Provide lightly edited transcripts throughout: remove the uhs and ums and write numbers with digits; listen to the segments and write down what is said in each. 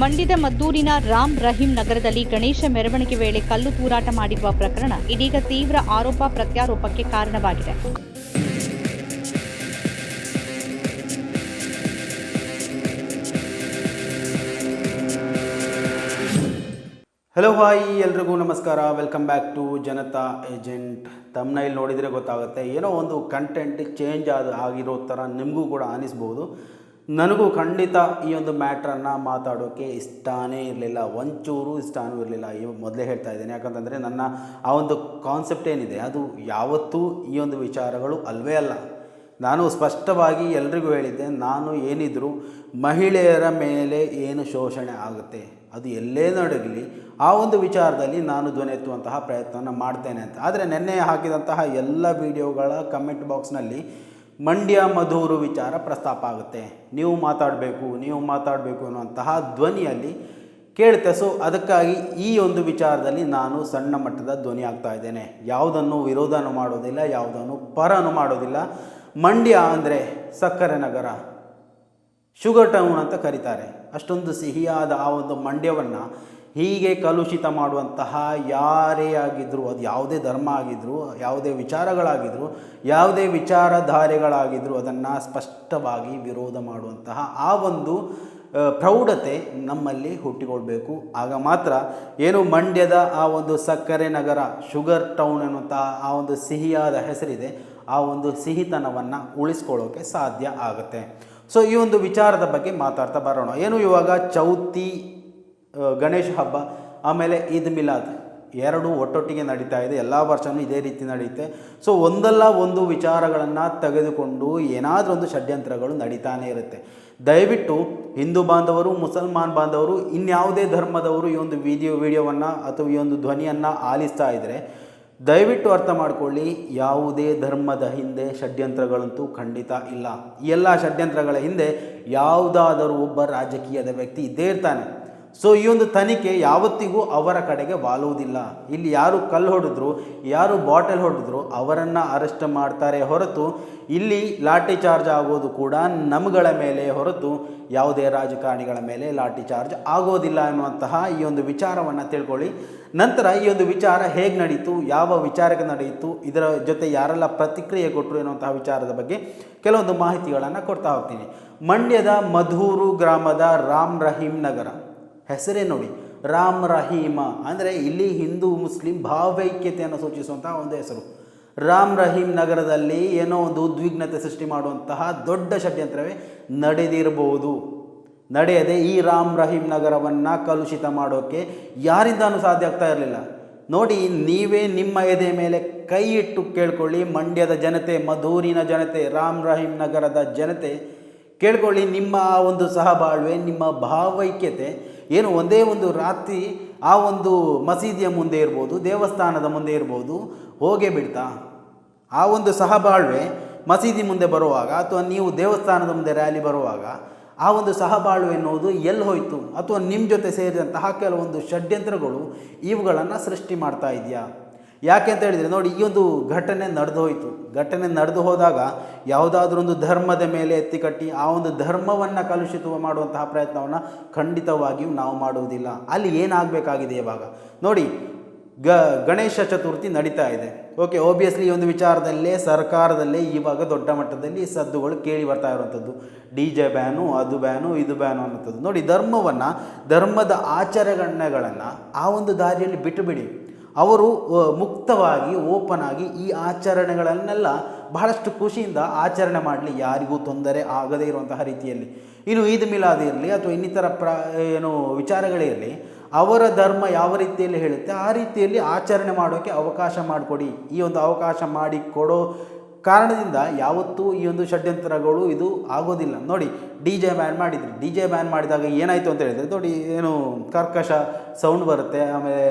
ಮಂಡ್ಯದ ಮದ್ದೂರಿನ ರಾಮ್ ರಹೀಂ ನಗರದಲ್ಲಿ ಗಣೇಶ ಮೆರವಣಿಗೆ ವೇಳೆ ಕಲ್ಲು ತೂರಾಟ ಮಾಡಿರುವ ಪ್ರಕರಣ ಇದೀಗ ತೀವ್ರ ಆರೋಪ ಪ್ರತ್ಯಾರೋಪಕ್ಕೆ ಕಾರಣವಾಗಿದೆ. ಹಲೋ ಹಾಯ್ ಎಲ್ರಿಗೂ ನಮಸ್ಕಾರ. Welcome back to Janata agent. Thumbnail ನೋಡಿದರೆ ಗೊತ್ತಾಗುತ್ತೆ, ಏನೋ ಒಂದು ಕಂಟೆಂಟ್ ಚೇಂಜ್ ಆಗಿರೋ ಥರ ನಿಮಗೂ ಕೂಡ ಅನಿಸ್ಬೋದು. ನನಗೂ ಖಂಡಿತ ಈ ಒಂದು ಮ್ಯಾಟ್ರನ್ನು ಮಾತಾಡೋಕ್ಕೆ ಇಷ್ಟನೇ ಇರಲಿಲ್ಲ, ಒಂಚೂರು ಇಷ್ಟನೂ ಇರಲಿಲ್ಲ. ಮೊದಲೇ ಹೇಳ್ತಾ ಇದ್ದೇನೆ, ಯಾಕಂತಂದರೆ ನನ್ನ ಆ ಒಂದು ಕಾನ್ಸೆಪ್ಟ್ ಏನಿದೆ ಅದು ಯಾವತ್ತೂ ಈ ಒಂದು ವಿಚಾರಗಳು ಅಲ್ವೇ ಅಲ್ಲ. ನಾನು ಸ್ಪಷ್ಟವಾಗಿ ಎಲ್ರಿಗೂ ಹೇಳಿದ್ದೆ, ನಾನು ಏನಿದ್ರು ಮಹಿಳೆಯರ ಮೇಲೆ ಏನು ಶೋಷಣೆ ಆಗುತ್ತೆ ಅದು ಎಲ್ಲೇ ನಡಗಲಿ ಆ ಒಂದು ವಿಚಾರದಲ್ಲಿ ನಾನು ಧ್ವನಿ ಎತ್ತುವಂತಹ ಪ್ರಯತ್ನವನ್ನು ಮಾಡ್ತೇನೆ ಅಂತ. ಆದರೆ ನೆನ್ನೆ ಹಾಕಿದಂತಹ ಎಲ್ಲ ವಿಡಿಯೋಗಳ ಕಮೆಂಟ್ ಬಾಕ್ಸ್ನಲ್ಲಿ ಮಂಡ್ಯ ಮಧೂರು ವಿಚಾರ ಪ್ರಸ್ತಾಪ ಆಗುತ್ತೆ, ನೀವು ಮಾತಾಡಬೇಕು ಅನ್ನುವಂತಹ ಧ್ವನಿಯಲ್ಲಿ ಕೇಳುತ್ತೆ. ಸೊ ಅದಕ್ಕಾಗಿ ಈ ಒಂದು ವಿಚಾರದಲ್ಲಿ ನಾನು ಸಣ್ಣ ಮಟ್ಟದ ಧ್ವನಿ ಆಗ್ತಾ ಇದ್ದೇನೆ. ಯಾವುದನ್ನು ವಿರೋಧನೂ ಮಾಡೋದಿಲ್ಲ, ಯಾವುದನ್ನು ಪರನೂ ಮಾಡೋದಿಲ್ಲ. ಮಂಡ್ಯ ಅಂದರೆ ಸಕ್ಕರೆ ನಗರ, ಶುಗರ್ ಟೌನ್ ಅಂತ ಕರೀತಾರೆ. ಅಷ್ಟೊಂದು ಸಿಹಿಯಾದ ಆ ಒಂದು ಮಂಡ್ಯವನ್ನು ಹೀಗೆ ಕಲುಷಿತ ಮಾಡುವಂತಹ ಯಾರೇ ಆಗಿದ್ದರು, ಅದು ಯಾವುದೇ ಧರ್ಮ ಆಗಿದ್ದರು, ಯಾವುದೇ ವಿಚಾರಗಳಾಗಿದ್ದರು, ಯಾವುದೇ ವಿಚಾರಧಾರೆಗಳಾಗಿದ್ದರು, ಅದನ್ನು ಸ್ಪಷ್ಟವಾಗಿ ವಿರೋಧ ಮಾಡುವಂತಹ ಆ ಒಂದು ಪ್ರೌಢತೆ ನಮ್ಮಲ್ಲಿ ಹುಟ್ಟಿಕೊಳ್ಬೇಕು. ಆಗ ಮಾತ್ರ ಏನು ಮಂಡ್ಯದ ಆ ಒಂದು ಸಕ್ಕರೆ ನಗರ, ಶುಗರ್ ಟೌನ್ ಅನ್ನುವಂತಹ ಆ ಒಂದು ಸಿಹಿಯಾದ ಹೆಸರಿದೆ, ಆ ಒಂದು ಸಿಹಿತನವನ್ನು ಉಳಿಸ್ಕೊಳ್ಳೋಕ್ಕೆ ಸಾಧ್ಯ ಆಗುತ್ತೆ. ಸೊ ಈ ಒಂದು ವಿಚಾರದ ಬಗ್ಗೆ ಮಾತಾಡ್ತಾ ಬರೋಣ. ಏನು ಇವಾಗ ಚೌತಿ, ಗಣೇಶ ಹಬ್ಬ, ಆಮೇಲೆ ಈದ್ ಮಿಲಾದ್ ಎರಡು ಒಟ್ಟೊಟ್ಟಿಗೆ ನಡೀತಾ ಇದೆ. ಎಲ್ಲ ವರ್ಷವೂ ಇದೇ ರೀತಿ ನಡೆಯುತ್ತೆ. ಸೊ ಒಂದಲ್ಲ ಒಂದು ವಿಚಾರಗಳನ್ನು ತೆಗೆದುಕೊಂಡು ಏನಾದರೂ ಒಂದು ಷಡ್ಯಂತ್ರಗಳು ನಡೀತಾನೆ ಇರುತ್ತೆ. ದಯವಿಟ್ಟು ಹಿಂದೂ ಬಾಂಧವರು, ಮುಸಲ್ಮಾನ್ ಬಾಂಧವರು, ಇನ್ಯಾವುದೇ ಧರ್ಮದವರು ಈ ಒಂದು ವಿಡಿಯೋವನ್ನು ಅಥವಾ ಈ ಒಂದು ಧ್ವನಿಯನ್ನು ಆಲಿಸ್ತಾ ಇದ್ದರೆ ದಯವಿಟ್ಟು ಅರ್ಥ ಮಾಡಿಕೊಳ್ಳಿ, ಯಾವುದೇ ಧರ್ಮದ ಹಿಂದೆ ಷಡ್ಯಂತ್ರಗಳಂತೂ ಖಂಡಿತ ಇಲ್ಲ. ಈ ಎಲ್ಲ ಷಡ್ಯಂತ್ರಗಳ ಹಿಂದೆ ಯಾವುದಾದರೂ ಒಬ್ಬ ರಾಜಕೀಯದ ವ್ಯಕ್ತಿ ಇದ್ದೇ ಇರ್ತಾನೆ. ಸೊ ಈ ಒಂದು ತನಿಖೆ ಯಾವತ್ತಿಗೂ ಅವರ ಕಡೆಗೆ ವಾಲುವುದಿಲ್ಲ. ಇಲ್ಲಿ ಯಾರು ಕಲ್ಲು ಹೊಡೆದ್ರು, ಯಾರು ಬಾಟಲ್ ಹೊಡೆದ್ರು ಅವರನ್ನು ಅರೆಸ್ಟ್ ಮಾಡ್ತಾರೆ ಹೊರತು ಇಲ್ಲಿ ಲಾಠಿ ಚಾರ್ಜ್ ಆಗೋದು ಕೂಡ ನಮ್ಮಗಳ ಮೇಲೆ ಹೊರತು ಯಾವುದೇ ರಾಜಕಾರಣಿಗಳ ಮೇಲೆ ಲಾಠಿ ಚಾರ್ಜ್ ಆಗೋದಿಲ್ಲ ಎನ್ನುವಂತಹ ಈ ಒಂದು ವಿಚಾರವನ್ನು ತಿಳ್ಕೊಳ್ಳಿ. ನಂತರ ಈ ಒಂದು ವಿಚಾರ ಹೇಗೆ ನಡೀತು, ಯಾವ ವಿಚಾರಕ್ಕೆ ನಡೆಯಿತು, ಇದರ ಜೊತೆ ಯಾರೆಲ್ಲ ಪ್ರತಿಕ್ರಿಯೆ ಕೊಟ್ಟರು ಎನ್ನುವಂತಹ ವಿಚಾರದ ಬಗ್ಗೆ ಕೆಲವೊಂದು ಮಾಹಿತಿಗಳನ್ನು ಕೊಡ್ತಾ ಹೋಗ್ತೀನಿ. ಮಂಡ್ಯದ ಮಧೂರು ಗ್ರಾಮದ ರಾಮ್ ರಹೀಂ ನಗರ, ಹೆಸರೇ ನೋಡಿ, ರಾಮ್ ರಹೀಮ ಅಂದರೆ ಇಲ್ಲಿ ಹಿಂದೂ ಮುಸ್ಲಿಂ ಭಾವೈಕ್ಯತೆಯನ್ನು ಸೂಚಿಸುವಂತಹ ಒಂದು ಹೆಸರು. ರಾಮ್ ರಹೀಂ ನಗರದಲ್ಲಿ ಏನೋ ಒಂದು ಉದ್ವಿಗ್ನತೆ ಸೃಷ್ಟಿ ಮಾಡುವಂತಹ ದೊಡ್ಡ ಷಡ್ಯಂತ್ರವೇ ನಡೆದಿರಬಹುದು. ನಡೆಯದೆ ಈ ರಾಮ್ ರಹೀಂ ನಗರವನ್ನು ಕಲುಷಿತ ಮಾಡೋಕ್ಕೆ ಯಾರಿಂದಾನೂ ಸಾಧ್ಯ ಆಗ್ತಾ ಇರಲಿಲ್ಲ. ನೋಡಿ, ನೀವೇ ನಿಮ್ಮ ಎದೆ ಮೇಲೆ ಕೈ ಇಟ್ಟು ಕೇಳ್ಕೊಳ್ಳಿ, ಮಂಡ್ಯದ ಜನತೆ, ಮಧೂರಿನ ಜನತೆ, ರಾಮ್ ರಹೀಂ ನಗರದ ಜನತೆ ಕೇಳ್ಕೊಳ್ಳಿ. ನಿಮ್ಮ ಆ ಒಂದು ಸಹಬಾಳ್ವೆ, ನಿಮ್ಮ ಭಾವೈಕ್ಯತೆ ಏನು ಒಂದೇ ಒಂದು ರಾತ್ರಿ ಆ ಒಂದು ಮಸೀದಿಯ ಮುಂದೆ ಇರ್ಬೋದು, ದೇವಸ್ಥಾನದ ಮುಂದೆ ಇರ್ಬೋದು, ಹೋಗೇ ಬಿಡ್ತಾ? ಆ ಒಂದು ಸಹಬಾಳ್ವೆ ಮಸೀದಿ ಮುಂದೆ ಬರುವಾಗ ಅಥವಾ ನೀವು ದೇವಸ್ಥಾನದ ಮುಂದೆ ರ್ಯಾಲಿ ಬರುವಾಗ ಆ ಒಂದು ಸಹಬಾಳ್ವೆ ಎನ್ನುವುದು ಎಲ್ಲಿ ಹೋಯಿತು? ಅಥವಾ ನಿಮ್ಮ ಜೊತೆ ಸೇರಿದಂತಹ ಕೆಲವೊಂದು ಷಡ್ಯಂತ್ರಗಳು ಇವುಗಳನ್ನು ಸೃಷ್ಟಿ ಮಾಡ್ತಾ ಇದೆಯಾ? ಯಾಕೆ ಅಂತ ಹೇಳಿದರೆ ನೋಡಿ, ಈ ಒಂದು ಘಟನೆ ನಡೆದು ಹೋದಾಗ ಯಾವುದಾದ್ರೂ ಒಂದು ಧರ್ಮದ ಮೇಲೆ ಎತ್ತಿಕಟ್ಟಿ ಆ ಒಂದು ಧರ್ಮವನ್ನು ಕಲುಷಿತ ಮಾಡುವಂತಹ ಪ್ರಯತ್ನವನ್ನು ಖಂಡಿತವಾಗಿಯೂ ನಾವು ಮಾಡುವುದಿಲ್ಲ. ಅಲ್ಲಿ ಏನಾಗಬೇಕಾಗಿದೆ ಇವಾಗ ನೋಡಿ, ಗಣೇಶ ಚತುರ್ಥಿ ನಡೀತಾ ಇದೆ. ಓಕೆ, ಓಬಿಯಸ್ಲಿ ಈ ಒಂದು ವಿಚಾರದಲ್ಲೇ ಸರ್ಕಾರದಲ್ಲೇ ಇವಾಗ ದೊಡ್ಡ ಮಟ್ಟದಲ್ಲಿ ಸದ್ದುಗಳು ಕೇಳಿ ಬರ್ತಾ ಇರುವಂಥದ್ದು. DJ ಬ್ಯಾನು, ಅದು ಬ್ಯಾನು, ಇದು ಬ್ಯಾನು ಅನ್ನೋಂಥದ್ದು. ನೋಡಿ, ಧರ್ಮದ ಆಚರಣೆಗಳನ್ನು ಆ ಒಂದು ದಾರಿಯಲ್ಲಿ ಬಿಟ್ಟುಬಿಡಿ. ಅವರು ಮುಕ್ತವಾಗಿ, ಓಪನ್ ಆಗಿ ಈ ಆಚರಣೆಗಳನ್ನೆಲ್ಲ ಬಹಳಷ್ಟು ಖುಷಿಯಿಂದ ಆಚರಣೆ ಮಾಡಲಿ, ಯಾರಿಗೂ ತೊಂದರೆ ಆಗದೇ ಇರುವಂತಹ ರೀತಿಯಲ್ಲಿ. ಇನ್ನು ಈದ್ ಮಿಲಾದ್ ಇರಲಿ ಅಥವಾ ಇನ್ನಿತರ ವಿಚಾರಗಳೇ ಇರಲಿ, ಅವರ ಧರ್ಮ ಯಾವ ರೀತಿಯಲ್ಲಿ ಹೇಳುತ್ತೆ ಆ ರೀತಿಯಲ್ಲಿ ಆಚರಣೆ ಮಾಡೋಕ್ಕೆ ಅವಕಾಶ ಮಾಡಿಕೊಡಿ. ಈ ಒಂದು ಅವಕಾಶ ಮಾಡಿಕೊಡೋ ಕಾರಣದಿಂದ ಯಾವತ್ತೂ ಈ ಒಂದು ಷಡ್ಯಂತ್ರಗಳು ಇದು ಆಗೋದಿಲ್ಲ. ನೋಡಿ, DJ ಬ್ಯಾನ್ ಮಾಡಿದಾಗ ಏನಾಯಿತು ಅಂತ ಹೇಳಿದರೆ ನೋಡಿ, ಏನು ಕರ್ಕಶ ಸೌಂಡ್ ಬರುತ್ತೆ, ಆಮೇಲೆ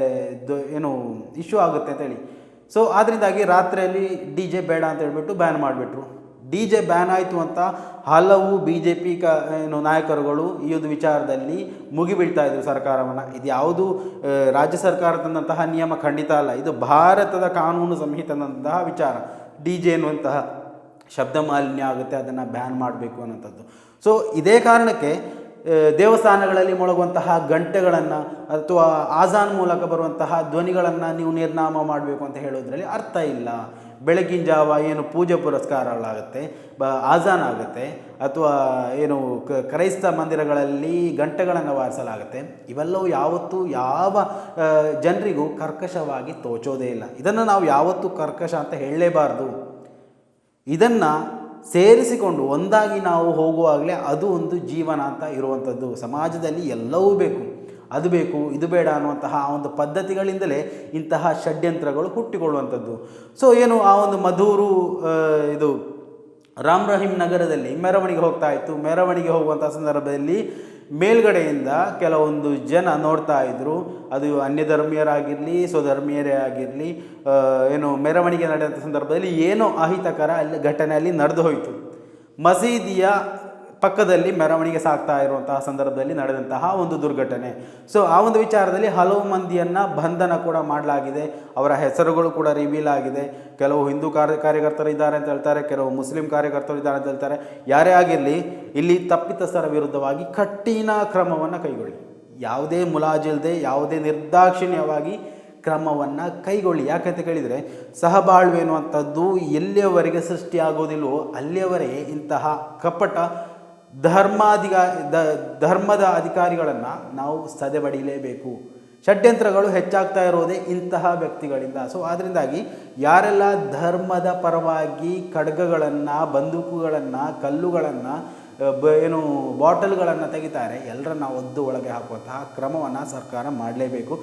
ಇಶ್ಯೂ ಆಗುತ್ತೆ ಅಂತೇಳಿ. ಸೊ ಅದರಿಂದಾಗಿ ರಾತ್ರಿಯಲ್ಲಿ DJ ಬೇಡ ಅಂತ ಹೇಳ್ಬಿಟ್ಟು ಬ್ಯಾನ್ ಮಾಡಿಬಿಟ್ರು. DJ ಬ್ಯಾನ್ ಆಯಿತು ಅಂತ ಹಲವು BJP ನಾಯಕರುಗಳು ಈ ಒಂದು ವಿಚಾರದಲ್ಲಿ ಮುಗಿಬೀಳ್ತಾ ಇದ್ರು ಸರ್ಕಾರವನ್ನು. ಇದು ಯಾವುದು ರಾಜ್ಯ ಸರ್ಕಾರ ತಂದಂತಹ ನಿಯಮ ಖಂಡಿತ ಅಲ್ಲ, ಇದು ಭಾರತದ ಕಾನೂನು ಸಂಹಿತೆ ತಂದಂತಹ ವಿಚಾರ. DJ ಶಬ್ದ ಮಾಲಿನ್ಯ ಆಗುತ್ತೆ, ಅದನ್ನು ಬ್ಯಾನ್ ಮಾಡಬೇಕು ಅನ್ನೋಂಥದ್ದು. ಸೊ ಇದೇ ಕಾರಣಕ್ಕೆ ದೇವಸ್ಥಾನಗಳಲ್ಲಿ ಮೊಳಗುವಂತಹ ಗಂಟೆಗಳನ್ನು ಅಥವಾ ಆಜಾನ್ ಮೂಲಕ ಬರುವಂತಹ ಧ್ವನಿಗಳನ್ನು ನೀವು ನಿರ್ನಾಮ ಮಾಡಬೇಕು ಅಂತ ಹೇಳೋದ್ರಲ್ಲಿ ಅರ್ಥ ಇಲ್ಲ. ಬೆಳಗಿನ ಜಾವ ಏನು ಪೂಜೆ ಪುರಸ್ಕಾರಗಳಾಗುತ್ತೆ, ಆಜಾನ್ ಆಗುತ್ತೆ, ಅಥವಾ ಏನು ಕ್ರೈಸ್ತ ಮಂದಿರಗಳಲ್ಲಿ ಗಂಟೆಗಳನ್ನು ಬಾರಿಸಲಾಗುತ್ತೆ. ಇವೆಲ್ಲವೂ ಯಾವತ್ತೂ ಯಾವ ಜನರಿಗೂ ಕರ್ಕಶವಾಗಿ ತೋಚೋದೇ ಇಲ್ಲ. ಇದನ್ನು ನಾವು ಯಾವತ್ತೂ ಕರ್ಕಶ ಅಂತ ಹೇಳಲೇಬಾರ್ದು. ಇದನ್ನು ಸೇರಿಸಿಕೊಂಡು ಒಂದಾಗಿ ನಾವು ಹೋಗುವಾಗಲೇ ಅದು ಒಂದು ಜೀವನ ಅಂತ ಇರುವಂಥದ್ದು. ಸಮಾಜದಲ್ಲಿ ಎಲ್ಲವೂ ಬೇಕು, ಅದು ಬೇಕು ಇದು ಬೇಡ ಅನ್ನುವಂತಹ ಆ ಒಂದು ಪದ್ಧತಿಗಳಿಂದಲೇ ಇಂತಹ ಷಡ್ಯಂತ್ರಗಳು ಹುಟ್ಟಿಕೊಳ್ಳುವಂಥದ್ದು. ಸೊ ಏನು ಆ ಒಂದು ಮಧೂರು ಇದು ರಾಮ್ ರಹೀಮ್ ನಗರದಲ್ಲಿ ಮೆರವಣಿಗೆ ಹೋಗ್ತಾ ಇತ್ತು. ಮೆರವಣಿಗೆ ಹೋಗುವಂಥ ಸಂದರ್ಭದಲ್ಲಿ ಮೇಲ್ಗಡೆಯಿಂದ ಕೆಲವೊಂದು ಜನ ನೋಡ್ತಾ ಇದ್ದರು. ಅದು ಅನ್ಯ ಧರ್ಮೀಯರಾಗಿರಲಿ ಸ್ವಧರ್ಮೀಯರೇ ಆಗಿರಲಿ, ಏನು ಮೆರವಣಿಗೆ ನಡೆಯುವಂಥ ಸಂದರ್ಭದಲ್ಲಿ ಏನೋ ಅಹಿತಕರ ಅಲ್ಲಿ ಘಟನೆಯಲ್ಲಿ ನಡೆದು ಹೋಯಿತು. ಮಸೀದಿಯ ಪಕ್ಕದಲ್ಲಿ ಮೆರವಣಿಗೆ ಸಾಗ್ತಾ ಇರುವಂತಹ ಸಂದರ್ಭದಲ್ಲಿ ನಡೆದಂತಹ ಒಂದು ದುರ್ಘಟನೆ. ಸೊ ಆ ಒಂದು ವಿಚಾರದಲ್ಲಿ ಹಲವು ಮಂದಿಯನ್ನು ಬಂಧನ ಕೂಡ ಮಾಡಲಾಗಿದೆ. ಅವರ ಹೆಸರುಗಳು ಕೂಡ ರಿವೀಲ್ ಆಗಿದೆ. ಕೆಲವು ಹಿಂದೂ ಕಾರ್ಯಕರ್ತರು ಇದ್ದಾರೆ ಅಂತ ಹೇಳ್ತಾರೆ, ಕೆಲವು ಮುಸ್ಲಿಂ ಕಾರ್ಯಕರ್ತರು ಇದ್ದಾರೆ ಅಂತ ಹೇಳ್ತಾರೆ. ಯಾರೇ ಆಗಿರಲಿ, ಇಲ್ಲಿ ತಪ್ಪಿತಸ್ಥರ ವಿರುದ್ಧವಾಗಿ ಕಠಿಣ ಕ್ರಮವನ್ನು ಕೈಗೊಳ್ಳಿ. ಯಾವುದೇ ಮುಲಾಜಿಲ್ಲದೆ, ಯಾವುದೇ ನಿರ್ದಾಕ್ಷಿಣ್ಯವಾಗಿ ಕ್ರಮವನ್ನು ಕೈಗೊಳ್ಳಿ. ಯಾಕಂತ ಕೇಳಿದರೆ ಸಹಬಾಳ್ವೆ ಎನ್ನುವಂಥದ್ದು ಎಲ್ಲಿಯವರೆಗೆ ಸೃಷ್ಟಿಯಾಗೋದಿಲ್ವೋ ಅಲ್ಲಿಯವರೆಗೆ ಇಂತಹ ಕಪಟ ಧರ್ಮದ ಅಧಿಕಾರಿಗಳನ್ನು ನಾವು ಸದೆಬಡಿಲೇಬೇಕು. ಷಡ್ಯಂತ್ರಗಳು ಹೆಚ್ಚಾಗ್ತಾ ಇರೋದೇ ಇಂತಹ ವ್ಯಕ್ತಿಗಳಿಂದ. ಸೊ ಅದರಿಂದಾಗಿ ಯಾರೆಲ್ಲ ಧರ್ಮದ ಪರವಾಗಿ ಖಡ್ಗಗಳನ್ನು, ಬಂದೂಕುಗಳನ್ನು, ಕಲ್ಲುಗಳನ್ನು, ಏನು ಬಾಟಲ್ಗಳನ್ನು ತೆಗಿತಾರೆ, ಎಲ್ಲರನ್ನ ಒದ್ದು ಒಳಗೆ ಹಾಕುವಂತಹ ಕ್ರಮವನ್ನು ಸರ್ಕಾರ ಮಾಡಲೇಬೇಕು.